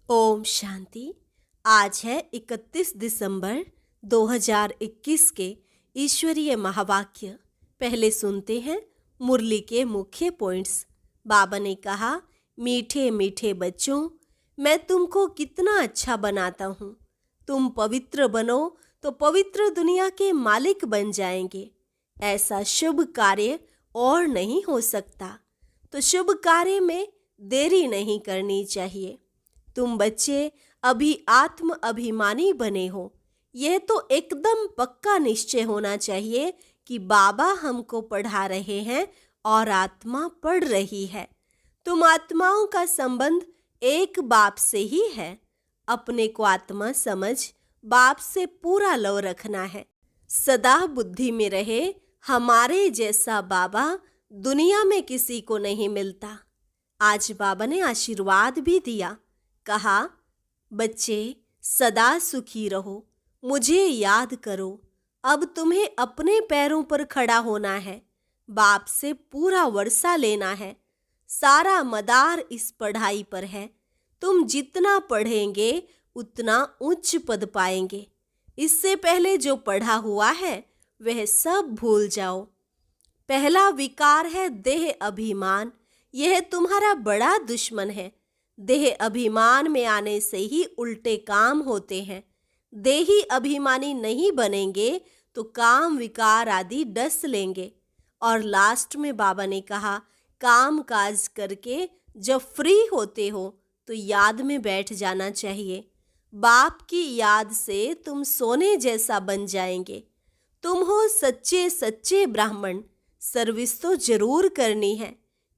ओम शांति। आज है 31 दिसंबर 2021 के ईश्वरीय महावाक्य। पहले सुनते हैं मुरली के मुख्य पॉइंट्स। बाबा ने कहा, मीठे मीठे बच्चों, मैं तुमको कितना अच्छा बनाता हूँ। तुम पवित्र बनो तो पवित्र दुनिया के मालिक बन जाएंगे। ऐसा शुभ कार्य और नहीं हो सकता, तो शुभ कार्य में देरी नहीं करनी चाहिए। तुम बच्चे अभी आत्म अभिमानी बने हो। यह तो एकदम पक्का निश्चय होना चाहिए कि बाबा हमको पढ़ा रहे हैं और आत्मा पढ़ रही है। तुम आत्माओं का संबंध एक बाप से ही है। अपने को आत्मा समझ बाप से पूरा लव रखना है। सदा बुद्धि में रहे, हमारे जैसा बाबा दुनिया में किसी को नहीं मिलता। आज बाबा ने आशीर्वाद भी दिया। कहा, बच्चे सदा सुखी रहो, मुझे याद करो। अब तुम्हें अपने पैरों पर खड़ा होना है, बाप से पूरा वर्षा लेना है। सारा मदार इस पढ़ाई पर है। तुम जितना पढ़ेंगे उतना उच्च पद पाएंगे। इससे पहले जो पढ़ा हुआ है वह सब भूल जाओ। पहला विकार है देह अभिमान। यह तुम्हारा बड़ा दुश्मन है। देह अभिमान में आने से ही उल्टे काम होते हैं। देही अभिमानी नहीं बनेंगे तो काम विकार आदि डस लेंगे। और लास्ट में बाबा ने कहा, काम काज करके जब फ्री होते हो तो याद में बैठ जाना चाहिए। बाप की याद से तुम सोने जैसा बन जाएंगे। तुम हो सच्चे सच्चे ब्राह्मण। सर्विस तो जरूर करनी है।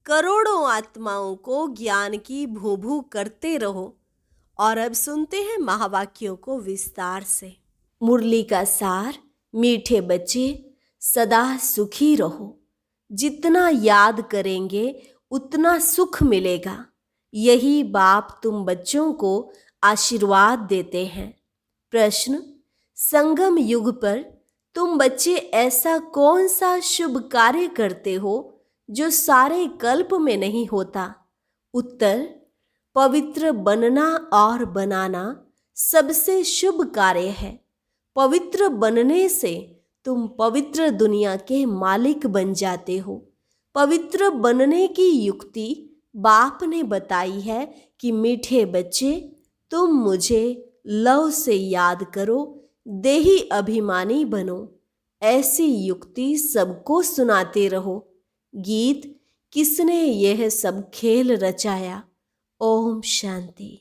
करोड़ों आत्माओं को ज्ञान की भूभू करते रहो। और अब सुनते हैं महावाक्यों को विस्तार से। मुरली का सार, मीठे बच्चे सदा सुखी रहो। जितना याद करेंगे उतना सुख मिलेगा। यही बाप तुम बच्चों को आशीर्वाद देते हैं। प्रश्न, संगम युग पर तुम बच्चे ऐसा कौन सा शुभ कार्य करते हो जो सारे कल्प में नहीं होता? उत्तर, पवित्र बनना और बनाना सबसे शुभ कार्य है। पवित्र बनने से तुम पवित्र दुनिया के मालिक बन जाते हो। पवित्र बनने की युक्ति बाप ने बताई है कि मीठे बच्चे तुम मुझे लव से याद करो, देही अभिमानी बनो। ऐसी युक्ति सबको सुनाते रहो। गीत, किसने यह सब खेल रचाया? ओम शांति।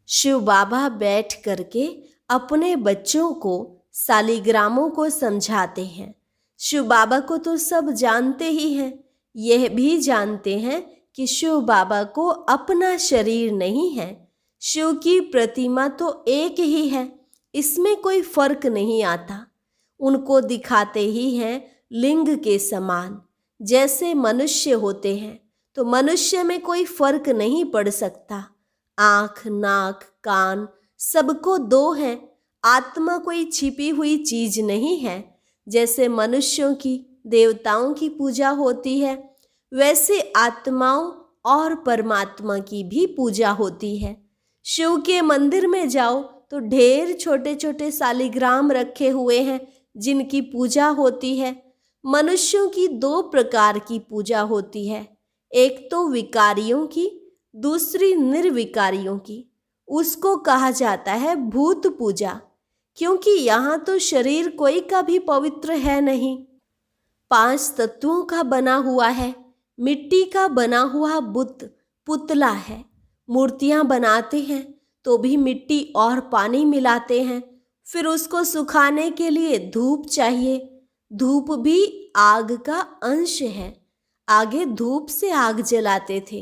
शिव बाबा बैठ करके अपने बच्चों को सालिग्रामों को समझाते हैं। शिव बाबा को तो सब जानते ही हैं। यह भी जानते हैं कि शिव बाबा को अपना शरीर नहीं है। शिव की प्रतिमा तो एक ही है, इसमें कोई फर्क नहीं आता। उनको दिखाते ही हैं लिंग के समान। जैसे मनुष्य होते हैं तो मनुष्य में कोई फर्क नहीं पड़ सकता। आँख, नाक, कान सबको दो हैं। आत्मा कोई छिपी हुई चीज नहीं है। जैसे मनुष्यों की, देवताओं की पूजा होती है, वैसे आत्माओं और परमात्मा की भी पूजा होती है। शिव के मंदिर में जाओ तो ढेर छोटे छोटे सालिग्राम रखे हुए हैं जिनकी पूजा होती है। मनुष्यों की दो प्रकार की पूजा होती है, एक तो विकारियों की, दूसरी निर्विकारियों की। उसको कहा जाता है भूत पूजा, क्योंकि यहाँ तो शरीर कोई का भी पवित्र है नहीं। 5 तत्वों का बना हुआ है। मिट्टी का बना हुआ बुत पुतला है। मूर्तियाँ बनाते हैं तो भी मिट्टी और पानी मिलाते हैं। फिर उसको सुखाने के लिए धूप चाहिए। धूप भी आग का अंश है। आगे धूप से आग जलाते थे।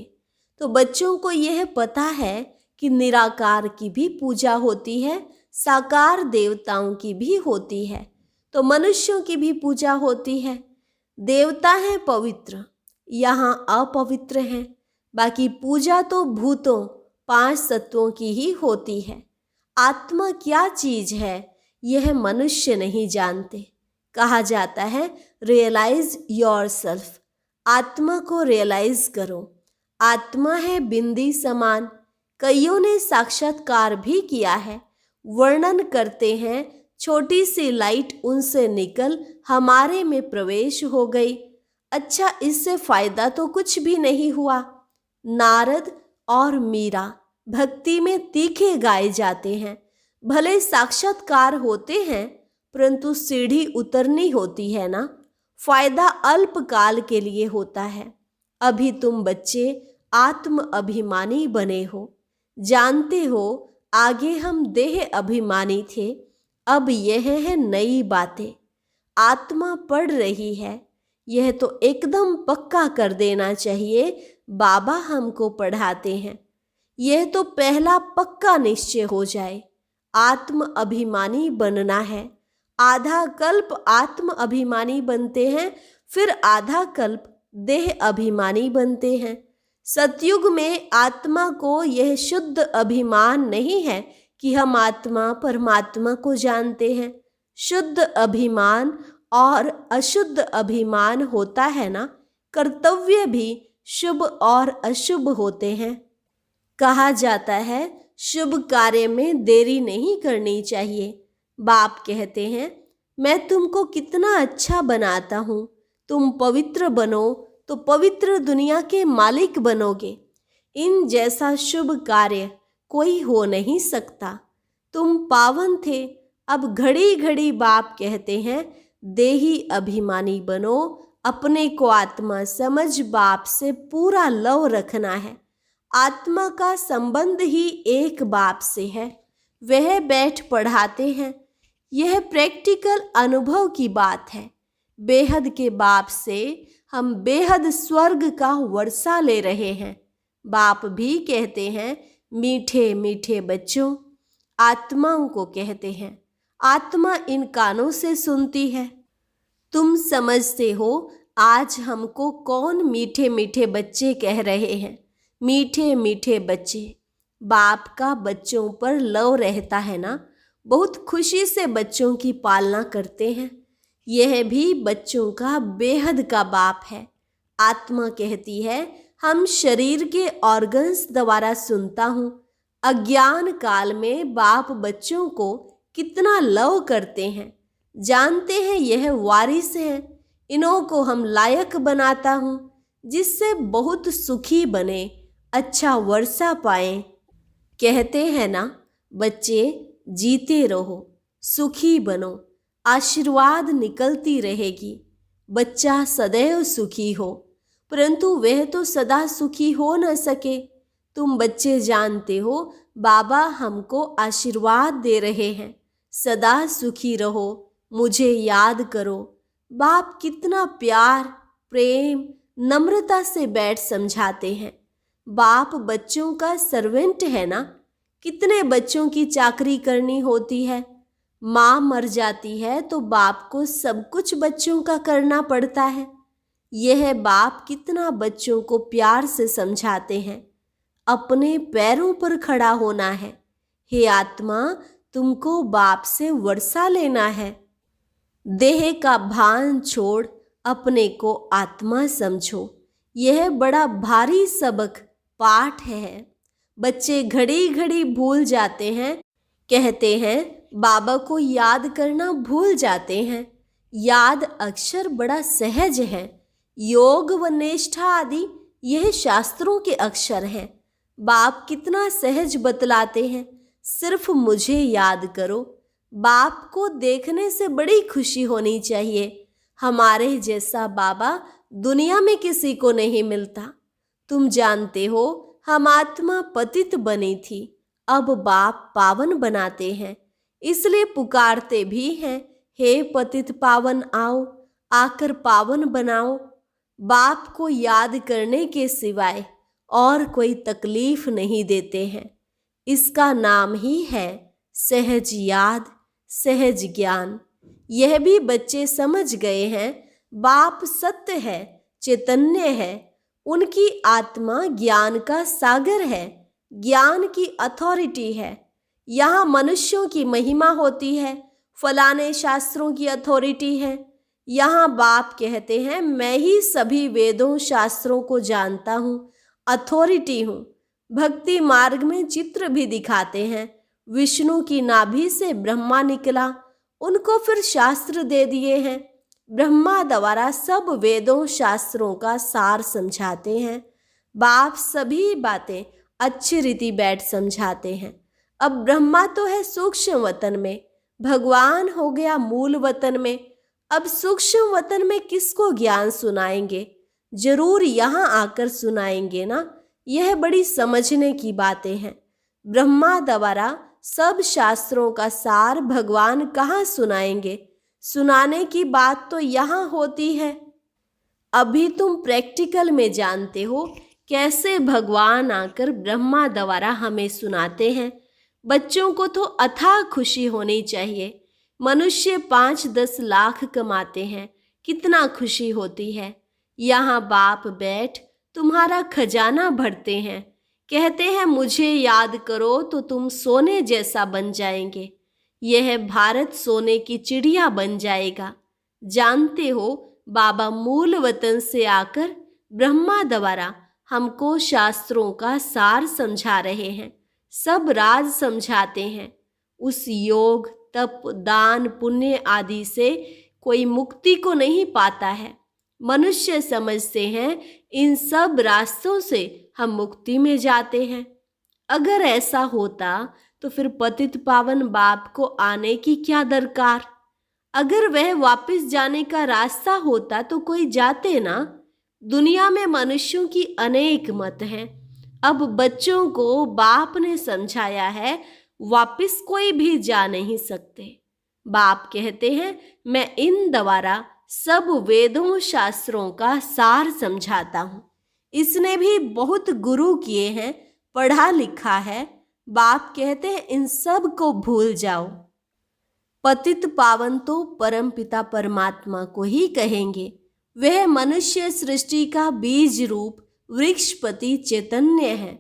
तो बच्चों को यह पता है कि निराकार की भी पूजा होती है, साकार देवताओं की भी होती है, तो मनुष्यों की भी पूजा होती है। देवता है पवित्र, यहाँ अपवित्र हैं। बाकी पूजा तो भूतों, 5 तत्वों की ही होती है। आत्मा क्या चीज है यह मनुष्य नहीं जानते। कहा जाता है रियलाइज योरसेल्फ। आत्मा को रियलाइज करो। आत्मा है बिंदी समान। कईयों ने साक्षात्कार भी किया है। वर्णन करते हैं, छोटी सी लाइट उनसे निकल हमारे में प्रवेश हो गई। अच्छा, इससे फायदा तो कुछ भी नहीं हुआ। नारद और मीरा भक्ति में तीखे गाए जाते हैं। भले साक्षात्कार होते हैं, परंतु सीढ़ी उतरनी होती है ना। फायदा अल्पकाल के लिए होता है। अभी तुम बच्चे आत्म अभिमानी बने हो। जानते हो, आगे हम देह अभिमानी थे, अब यह है नई बातें। आत्मा पढ़ रही है, यह तो एकदम पक्का कर देना चाहिए। बाबा हमको पढ़ाते हैं, यह तो पहला पक्का निश्चय हो जाए। आत्म अभिमानी बनना है। आधा कल्प आत्म अभिमानी बनते हैं, फिर आधा कल्प देह अभिमानी बनते हैं। सतयुग में आत्मा को यह शुद्ध अभिमान नहीं है कि हम आत्मा परमात्मा को जानते हैं। शुद्ध अभिमान और अशुद्ध अभिमान होता है ना। कर्तव्य भी शुभ और अशुभ होते हैं। कहा जाता है, शुभ कार्य में देरी नहीं करनी चाहिए। बाप कहते हैं, मैं तुमको कितना अच्छा बनाता हूँ। तुम पवित्र बनो तो पवित्र दुनिया के मालिक बनोगे। इन जैसा शुभ कार्य कोई हो नहीं सकता। तुम पावन थे, अब घड़ी घड़ी बाप कहते हैं, देही अभिमानी बनो। अपने को आत्मा समझ बाप से पूरा लव रखना है। आत्मा का संबंध ही एक बाप से है। वह बैठ पढ़ाते हैं। यह प्रैक्टिकल अनुभव की बात है। बेहद के बाप से हम बेहद स्वर्ग का वर्षा ले रहे हैं। बाप भी कहते हैं, मीठे मीठे बच्चों। आत्माओं को कहते हैं, आत्मा इन कानों से सुनती है। तुम समझते हो आज हमको कौन मीठे मीठे बच्चे कह रहे हैं। मीठे मीठे बच्चे, बाप का बच्चों पर लव रहता है ना। बहुत खुशी से बच्चों की पालना करते हैं। यह भी बच्चों का बेहद का बाप है। आत्मा कहती है, हम शरीर के ऑर्गन्स द्वारा सुनता हूँ। अज्ञान काल में बाप बच्चों को कितना लव करते हैं। जानते हैं यह वारिस हैं। इन्हों को हम लायक बनाता हूँ, जिससे बहुत सुखी बने, अच्छा वर्षा पाएं। कहते हैं ना, बच्चे जीते रहो, सुखी बनो, आशीर्वाद निकलती रहेगी। बच्चा सदैव सुखी हो, परंतु वह तो सदा सुखी हो न सके। तुम बच्चे जानते हो, बाबा हमको आशीर्वाद दे रहे हैं, सदा सुखी रहो, मुझे याद करो। बाप कितना प्यार, प्रेम, नम्रता से बैठ समझाते हैं। बाप बच्चों का सर्वेंट है ना। कितने बच्चों की चाकरी करनी होती है। माँ मर जाती है तो बाप को सब कुछ बच्चों का करना पड़ता है। यह बाप कितना बच्चों को प्यार से समझाते हैं। अपने पैरों पर खड़ा होना है। हे आत्मा, तुमको बाप से वर्षा लेना है। देह का भान छोड़ अपने को आत्मा समझो। यह बड़ा भारी सबक पाठ है। बच्चे घड़ी घड़ी भूल जाते हैं। कहते हैं, बाबा को याद करना भूल जाते हैं। याद अक्षर बड़ा सहज है। योग व निष्ठा आदि यह शास्त्रों के अक्षर हैं। बाप कितना सहज बतलाते हैं, सिर्फ मुझे याद करो। बाप को देखने से बड़ी खुशी होनी चाहिए। हमारे जैसा बाबा दुनिया में किसी को नहीं मिलता। तुम जानते हो, हम आत्मा पतित बनी थी, अब बाप पावन बनाते हैं, इसलिए पुकारते भी हैं, हे पतित पावन आओ, आकर पावन बनाओ। बाप को याद करने के सिवाय और कोई तकलीफ नहीं देते हैं। इसका नाम ही है सहज याद, सहज ज्ञान। यह भी बच्चे समझ गए हैं। बाप सत्य है, चैतन्य है। उनकी आत्मा ज्ञान का सागर है, ज्ञान की अथॉरिटी है। यहाँ मनुष्यों की महिमा होती है, फलाने शास्त्रों की अथॉरिटी है। यहाँ बाप कहते हैं, मैं ही सभी वेदों शास्त्रों को जानता हूँ, अथॉरिटी हूँ। भक्ति मार्ग में चित्र भी दिखाते हैं। विष्णु की नाभि से ब्रह्मा निकला, उनको फिर शास्त्र दे दिए हैं। ब्रह्मा द्वारा सब वेदों शास्त्रों का सार समझाते हैं। बाप सभी बातें अच्छी रीति बैठ समझाते हैं। अब ब्रह्मा तो है सूक्ष्म वतन में, भगवान हो गया मूल वतन में। अब सूक्ष्म वतन में किसको ज्ञान सुनाएंगे? जरूर यहाँ आकर सुनाएंगे ना। यह बड़ी समझने की बातें हैं। ब्रह्मा द्वारा सब शास्त्रों का सार भगवान कहाँ सुनाएंगे? सुनाने की बात तो यहाँ होती है। अभी तुम प्रैक्टिकल में जानते हो कैसे भगवान आकर ब्रह्मा द्वारा हमें सुनाते हैं। बच्चों को तो अथाह खुशी होनी चाहिए। मनुष्य 5-10 लाख कमाते हैं, कितना खुशी होती है। यहाँ बाप बैठ तुम्हारा खजाना भरते हैं, कहते हैं मुझे याद करो तो तुम सोने जैसा बन जाएंगे। यह भारत सोने की चिड़िया बन जाएगा। जानते हो बाबा मूल वतन से आकर ब्रह्मा द्वारा हमको शास्त्रों का सार समझा रहे हैं, सब राज समझाते हैं। उस योग तप दान पुण्य आदि से कोई मुक्ति को नहीं पाता है। मनुष्य समझते हैं इन सब रास्तों से हम मुक्ति में जाते हैं। अगर ऐसा होता तो फिर पतित पावन बाप को आने की क्या दरकार? अगर वह वापस जाने का रास्ता होता तो कोई जाते ना। दुनिया में मनुष्यों की अनेक मत हैं। अब बच्चों को बाप ने समझाया है, वापस कोई भी जा नहीं सकते। बाप कहते हैं मैं इन द्वारा सब वेदों शास्त्रों का सार समझाता हूँ। इसने भी बहुत गुरु किए हैं, पढ़ा लिखा है। बाप कहते हैं इन सब को भूल जाओ। पतित पावन तो परमपिता परमात्मा को ही कहेंगे। वह मनुष्य सृष्टि का बीज रूप वृक्षपति चैतन्य है।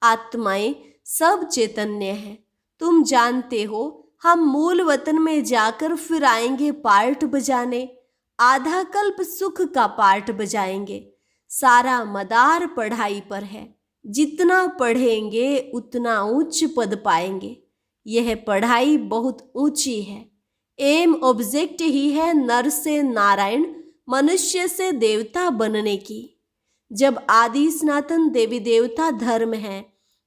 आत्माएं सब चैतन्य है। तुम जानते हो हम मूल वतन में जाकर फिर आएंगे पार्ट बजाने। आधा कल्प सुख का पार्ट बजाएंगे। सारा मदार पढ़ाई पर है। जितना पढ़ेंगे उतना उच्च पद पाएंगे। यह पढ़ाई बहुत ऊंची है। एम ऑब्जेक्ट ही है नर से नारायण, मनुष्य से देवता बनने की। जब आदि सनातन देवी देवता धर्म है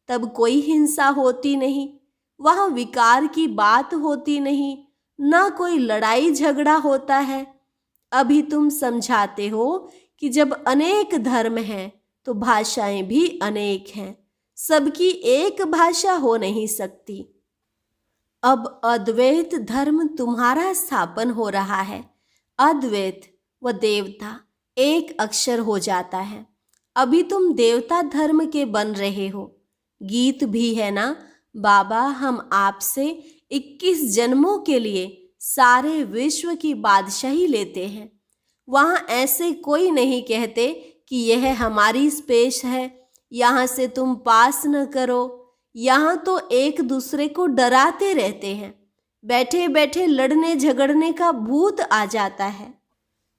तब कोई हिंसा होती नहीं, वहाँ विकार की बात होती नहीं, ना कोई लड़ाई झगड़ा होता है। अभी तुम समझाते हो कि जब अनेक धर्म हैं तो भाषाएं भी अनेक हैं, सबकी एक भाषा हो नहीं सकती। अब अद्वैत धर्म तुम्हारा स्थापन हो रहा है। अद्वैत व देवता एक अक्षर हो जाता है। अभी तुम देवता धर्म के बन रहे हो। गीत भी है ना, बाबा हम आपसे 21 जन्मों के लिए सारे विश्व की बादशाही लेते हैं। वहाँ ऐसे कोई नहीं कहते कि यह हमारी स्पेस है, यहाँ से तुम पास न करो। यहाँ तो एक दूसरे को डराते रहते हैं। बैठे बैठे लड़ने झगड़ने का भूत आ जाता है।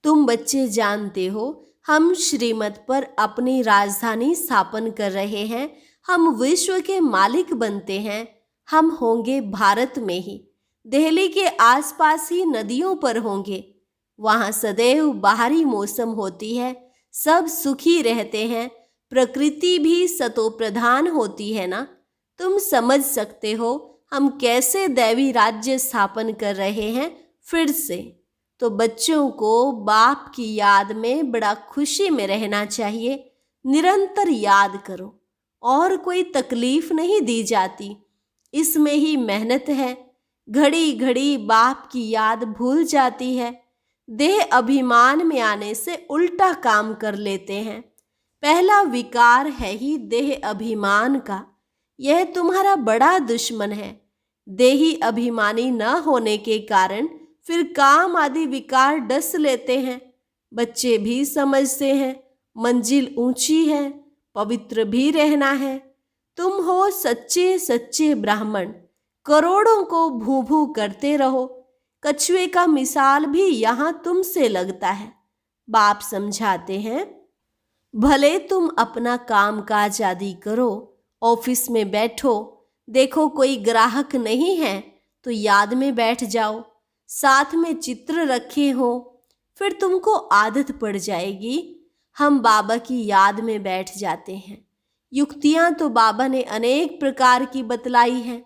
तुम बच्चे जानते हो हम श्रीमत पर अपनी राजधानी स्थापन कर रहे हैं। हम विश्व के मालिक बनते हैं। हम होंगे भारत में ही, दिल्ली के आसपास ही नदियों पर होंगे। वहाँ सदैव बाहरी मौसम होती है, सब सुखी रहते हैं। प्रकृति भी सतो प्रधान होती है ना। तुम समझ सकते हो हम कैसे दैवी राज्य स्थापन कर रहे हैं फिर से। तो बच्चों को बाप की याद में बड़ा खुशी में रहना चाहिए। निरंतर याद करो, और कोई तकलीफ नहीं दी जाती। इसमें ही मेहनत है। घड़ी घड़ी बाप की याद भूल जाती है। देह अभिमान में आने से उल्टा काम कर लेते हैं। पहला विकार है ही देह अभिमान का। यह तुम्हारा बड़ा दुश्मन है। देही अभिमानी न होने के कारण फिर काम आदि विकार डस लेते हैं। बच्चे भी समझते हैं मंजिल ऊंची है, पवित्र भी रहना है। तुम हो सच्चे सच्चे ब्राह्मण, करोड़ों को भू भू करते रहो। कछुए का मिसाल भी यहाँ तुमसे लगता है। बाप समझाते हैं भले तुम अपना काम काज आदि करो ऑफिस में बैठो, देखो कोई ग्राहक नहीं है तो याद में बैठ जाओ। साथ में चित्र रखे हो, फिर तुमको आदत पड़ जाएगी। हम बाबा की याद में बैठ जाते हैं। युक्तियां तो बाबा ने अनेक प्रकार की बतलाई हैं।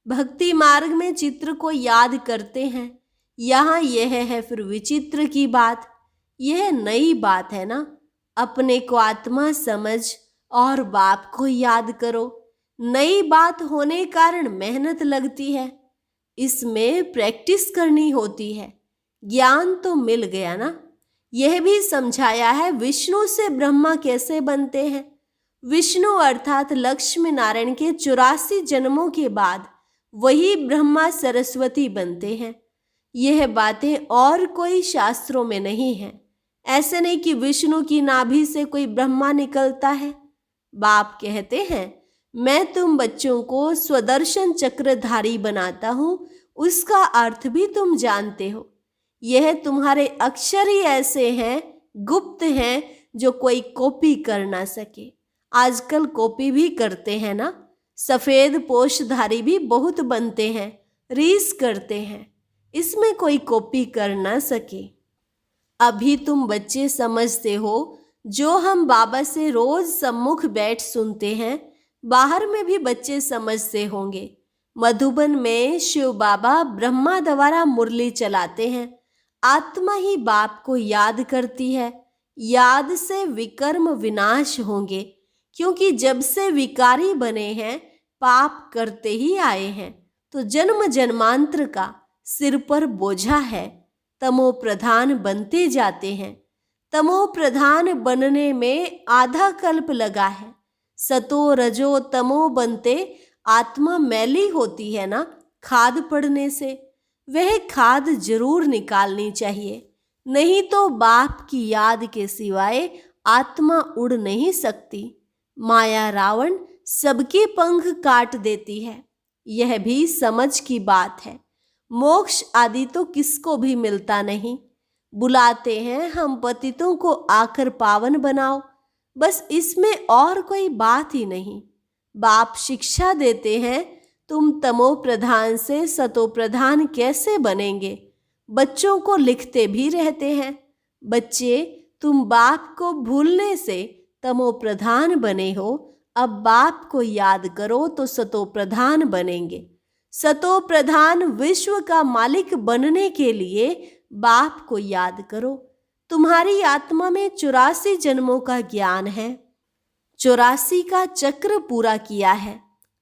भक्ति मार्ग में चित्र को याद करते हैं। यहाँ यह है फिर विचित्र की बात, यह नई बात है ना। अपने को आत्मा समझ और बाप को याद करो। नई बात होने कारण मेहनत लगती है, इसमें प्रैक्टिस करनी होती है। ज्ञान तो मिल गया ना। यह भी समझाया है विष्णु से ब्रह्मा कैसे बनते हैं। विष्णु अर्थात लक्ष्मी नारायण के 84 जन्मों के बाद वही ब्रह्मा सरस्वती बनते हैं। यह बातें और कोई शास्त्रों में नहीं है। ऐसे नहीं कि विष्णु की नाभि से कोई ब्रह्मा निकलता है। बाप कहते हैं मैं तुम बच्चों को स्वदर्शन चक्रधारी बनाता हूँ, उसका अर्थ भी तुम जानते हो। यह तुम्हारे अक्षर ही ऐसे हैं, गुप्त हैं, जो कोई कॉपी कर ना सके। आजकल कॉपी भी करते हैं ना। सफेद पोषधारी भी बहुत बनते हैं, रीस करते हैं, इसमें कोई कॉपी कर ना सके। अभी तुम बच्चे समझते हो, जो हम बाबा से रोज सम्मुख बैठ सुनते हैं, बाहर में भी बच्चे समझते होंगे। मधुबन में शिव बाबा ब्रह्मा द्वारा मुरली चलाते हैं। आत्मा ही बाप को याद करती है। याद से विकर्म विनाश होंगे, क्योंकि जब से विकारी बने हैं पाप करते ही आए हैं, तो जन्म जन्मांतर का सिर पर बोझा है। तमो प्रधान बनते जाते हैं। तमो प्रधान बनने में आधा कल्प लगा है। सतो रजो तमो बनते आत्मा मैली होती है ना, खाद पड़ने से। वह खाद जरूर निकालनी चाहिए, नहीं तो बाप की याद के सिवाय आत्मा उड़ नहीं सकती। माया रावण सबके पंख काट देती है, यह भी समझ की बात है। मोक्ष आदि तो किसको भी मिलता नहीं। बुलाते हैं हम पतितों को आकर पावन बनाओ, बस इसमें और कोई बात ही नहीं। बाप शिक्षा देते हैं तुम तमो प्रधान से सतो प्रधान कैसे बनेंगे। बच्चों को लिखते भी रहते हैं, बच्चे तुम बाप को भूलने से तमो प्रधान बने हो, अब बाप को याद करो तो सतो प्रधान बनेंगे। सतो प्रधान विश्व का मालिक बनने के लिए बाप को याद करो। तुम्हारी आत्मा में 84 जन्मों का ज्ञान है, 84 का चक्र पूरा किया है।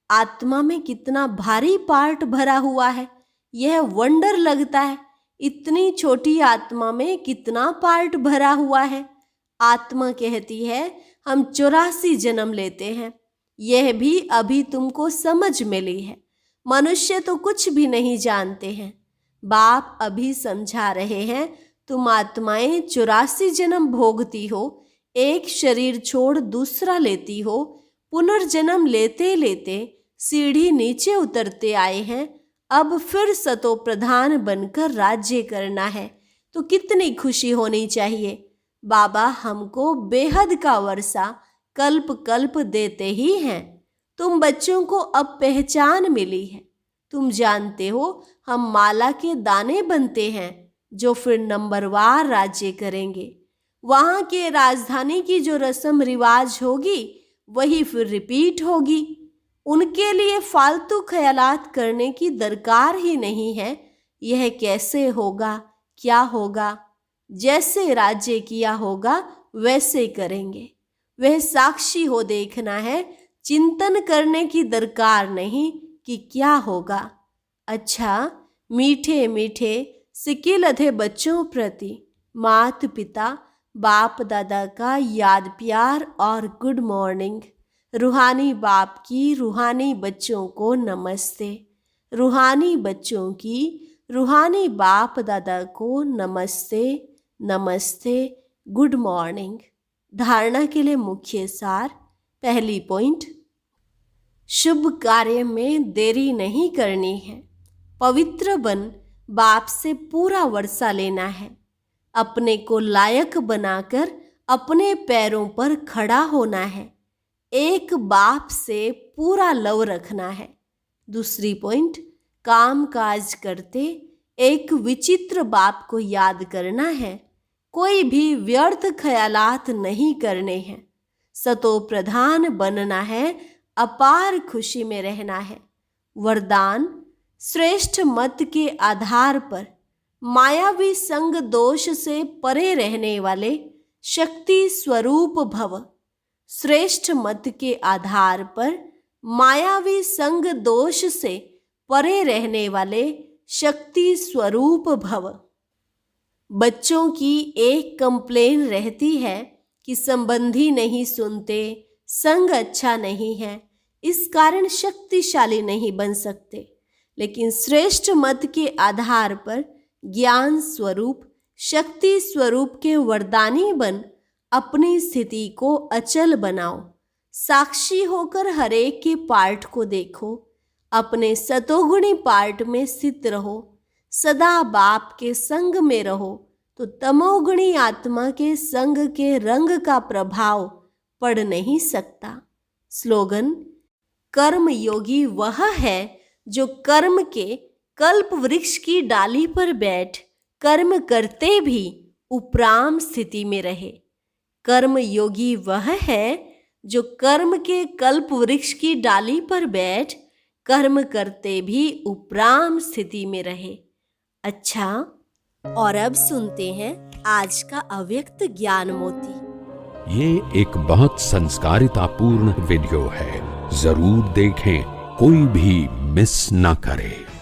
आत्मा में कितना भारी पार्ट भरा हुआ है, यह वंडर लगता है। इतनी छोटी आत्मा में कितना पार्ट भरा हुआ है। आत्मा कहती है हम 84 जन्म लेते हैं। यह भी अभी तुमको समझ मिली है। मनुष्य तो कुछ भी नहीं जानते हैं। बाप अभी समझा रहे हैं तुम आत्माएं 84 जन्म भोगती हो, एक शरीर छोड़ दूसरा लेती हो, पुनर्जन्म लेते लेते सीढ़ी नीचे उतरते आए हैं। अब फिर सतो प्रधान बनकर राज्य करना है, तो कितनी खुशी होनी चाहिए। बाबा हमको बेहद का वर्षा कल्प कल्प देते ही हैं। तुम बच्चों को अब पहचान मिली है। तुम जानते हो हम माला के दाने बनते हैं, जो फिर नंबरवार राज्य करेंगे। वहाँ के राजधानी की जो रस्म रिवाज होगी वही फिर रिपीट होगी। उनके लिए फालतू ख्यालात करने की दरकार ही नहीं है। यह कैसे होगा, क्या होगा, जैसे राज्य किया होगा वैसे करेंगे। वह साक्षी हो देखना है, चिंतन करने की दरकार नहीं कि क्या होगा। अच्छा, मीठे मीठे सिकिलधे बच्चों प्रति माता पिता बाप दादा का याद प्यार और गुड मॉर्निंग। रूहानी बाप की रूहानी बच्चों को नमस्ते। रूहानी बच्चों की रूहानी बाप दादा को नमस्ते नमस्ते, गुड मॉर्निंग। धारणा के लिए मुख्य सार। पहली पॉइंट, शुभ कार्य में देरी नहीं करनी है। पवित्र बन बाप से पूरा वर्षा लेना है। अपने को लायक बनाकर अपने पैरों पर खड़ा होना है। एक बाप से पूरा लव रखना है। दूसरी पॉइंट, काम काज करते एक विचित्र बाप को याद करना है। कोई भी व्यर्थ ख्यालात नहीं करने हैं। सतो प्रधान बनना है, अपार खुशी में रहना है। वरदान, श्रेष्ठ मत के आधार पर मायावी संग दोष से परे रहने वाले शक्ति स्वरूप भव। श्रेष्ठ मत के आधार पर मायावी संग दोष से परे रहने वाले शक्ति स्वरूप भव। बच्चों की एक कंप्लेन रहती है कि संबंधी नहीं सुनते, संग अच्छा नहीं है, इस कारण शक्तिशाली नहीं बन सकते। लेकिन श्रेष्ठ मत के आधार पर ज्ञान स्वरूप, शक्ति स्वरूप के वरदानी बन अपनी स्थिति को अचल बनाओ। साक्षी होकर हरेक के पार्ट को देखो। अपने सतोगुणी पार्ट में स्थित रहो। सदा बाप के संग में रहो तो तमोगुणी आत्मा के संग के रंग का प्रभाव पड़ नहीं सकता। स्लोगन, कर्म योगी वह है जो कर्म के कल्प वृक्ष की डाली पर बैठ कर्म करते भी उपराम स्थिति में रहे। कर्म योगी वह है जो कर्म के कल्प वृक्ष की डाली पर बैठ कर्म करते भी उपराम स्थिति में रहे। अच्छा, और अब सुनते हैं आज का अव्यक्त ज्ञान मोती। ये एक बहुत संस्कारितापूर्ण वीडियो है, जरूर देखें, कोई भी मिस ना करे।